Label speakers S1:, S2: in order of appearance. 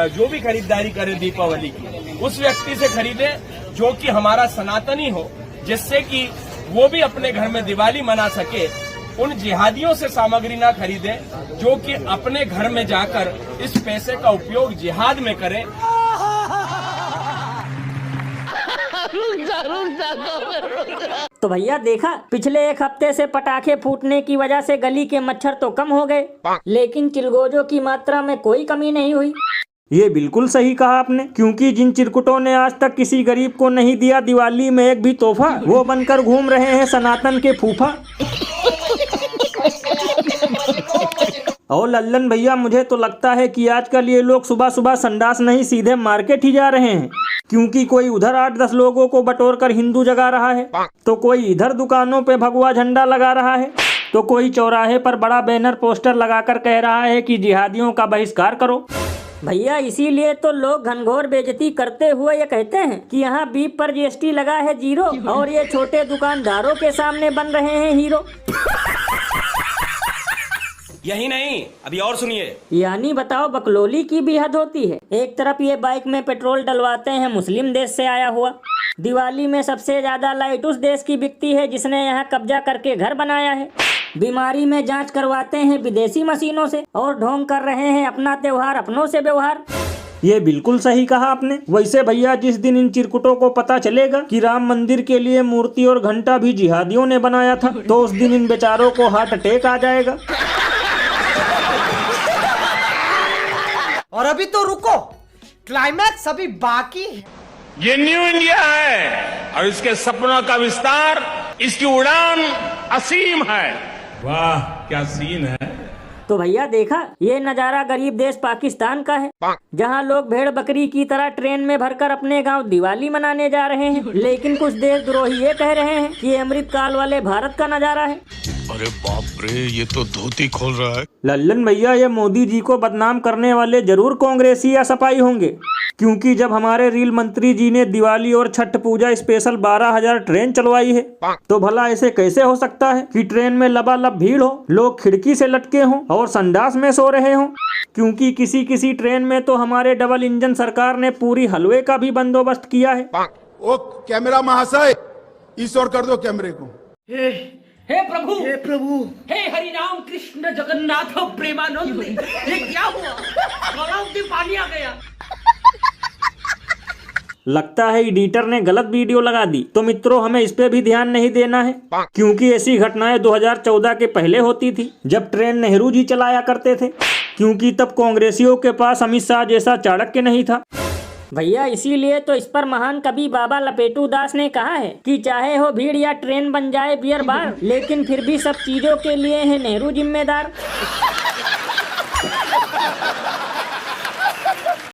S1: जो भी खरीदारी करे दीपावली की उस व्यक्ति से खरीदे जो कि हमारा सनातनी हो, जिससे कि वो भी अपने घर में दिवाली मना सके। उन जिहादियों से सामग्री ना खरीदें जो कि अपने घर में जाकर इस पैसे का उपयोग जिहाद में करें।
S2: तो भैया देखा, पिछले एक हफ्ते से पटाखे फूटने की वजह से गली के मच्छर तो कम हो गए, लेकिन चिलगोजों की मात्रा में कोई कमी नहीं हुई।
S3: ये बिल्कुल सही कहा आपने, क्योंकि जिन चिरकुटों ने आज तक किसी गरीब को नहीं दिया दिवाली में एक भी तोहफा, वो बनकर घूम रहे हैं सनातन के फूफा। और लल्लन भैया, मुझे तो लगता है कि आजकल ये लोग सुबह सुबह संडास नहीं सीधे मार्केट ही जा रहे हैं, क्योंकि कोई उधर 8-10 लोगों को बटोर कर हिंदू जगा रहा है, तो कोई इधर दुकानों पे भगवा झंडा लगा रहा है, तो कोई चौराहे पर बड़ा बैनर पोस्टर लगाकर कह रहा है कि जिहादियों का बहिष्कार करो।
S2: भैया इसीलिए तो लोग घनघोर बेइज्जती करते हुए ये कहते हैं कि यहाँ बीफ पर जीएसटी लगा है 0 और ये छोटे दुकानदारों के सामने बन रहे हैं हीरो।
S1: यही नहीं, अभी और सुनिए।
S2: यानी बताओ, बकलोली की भी हद होती है। एक तरफ ये बाइक में पेट्रोल डलवाते हैं मुस्लिम देश से आया हुआ, दिवाली में सबसे ज्यादा लाइट उस देश की बिकती है जिसने यहाँ कब्जा करके घर बनाया है, बीमारी में जांच करवाते हैं विदेशी मशीनों से, और ढोंग कर रहे हैं अपना त्योहार अपनों से व्यवहार।
S3: ये बिल्कुल सही कहा आपने। वैसे भैया, जिस दिन इन चिरकुटों को पता चलेगा कि राम मंदिर के लिए मूर्ति और घंटा भी जिहादियों ने बनाया था, तो उस दिन इन बेचारों को हार्ट अटैक आ जाएगा।
S4: और अभी तो रुको, क्लाइमैक्स अभी बाकी है।
S5: ये न्यू इंडिया है और इसके सपनों का विस्तार, इसकी उड़ान असीम है। वाह क्या सीन है।
S2: तो भैया देखा, ये नज़ारा गरीब देश पाकिस्तान का है, जहाँ लोग भेड़ बकरी की तरह ट्रेन में भरकर अपने गांव दिवाली मनाने जा रहे हैं, लेकिन कुछ देशद्रोही ये कह रहे हैं कि ये अमृतकाल वाले भारत का नज़ारा है।
S6: अरे बाप रे, ये तो धोती खोल रहा है।
S3: लल्लन भैया, ये मोदी जी को बदनाम करने वाले जरूर कांग्रेसी या सपाई होंगे, क्योंकि जब हमारे रेल मंत्री जी ने दिवाली और छठ पूजा स्पेशल 12,000 ट्रेन चलवाई है, तो भला ऐसे कैसे हो सकता है कि ट्रेन में लबालब भीड़ हो, लोग खिड़की से लटके हों और संडास में सो रहे हों, क्योंकि किसी किसी ट्रेन में तो हमारे डबल इंजन सरकार ने पूरी हलवे का भी बंदोबस्त किया है।
S7: ओ कैमरा महाशय, इस ओर कर दो कैमरे को।
S8: हे प्रभु, हे प्रभु, हे हरि राम कृष्ण जगन्नाथ प्रेमानंद, ये क्या हुआ? गलाव में पानी आ गया।
S3: लगता है एडिटर ने गलत वीडियो लगा दी। तो मित्रों, हमें इस पे भी ध्यान नहीं देना है, क्योंकि ऐसी घटनाएं 2014 के पहले होती थी, जब ट्रेन नेहरू जी चलाया करते थे, क्योंकि तब कांग्रेसियों के पास अमित शाह जैसा चाणक्य नहीं था।
S2: भैया इसीलिए तो इस पर महान कवि बाबा लपेटू दास ने कहा है कि चाहे हो भीड़ या ट्रेन बन जाए बियर बार, लेकिन फिर भी सब चीजों के लिए है नेहरू जिम्मेदार।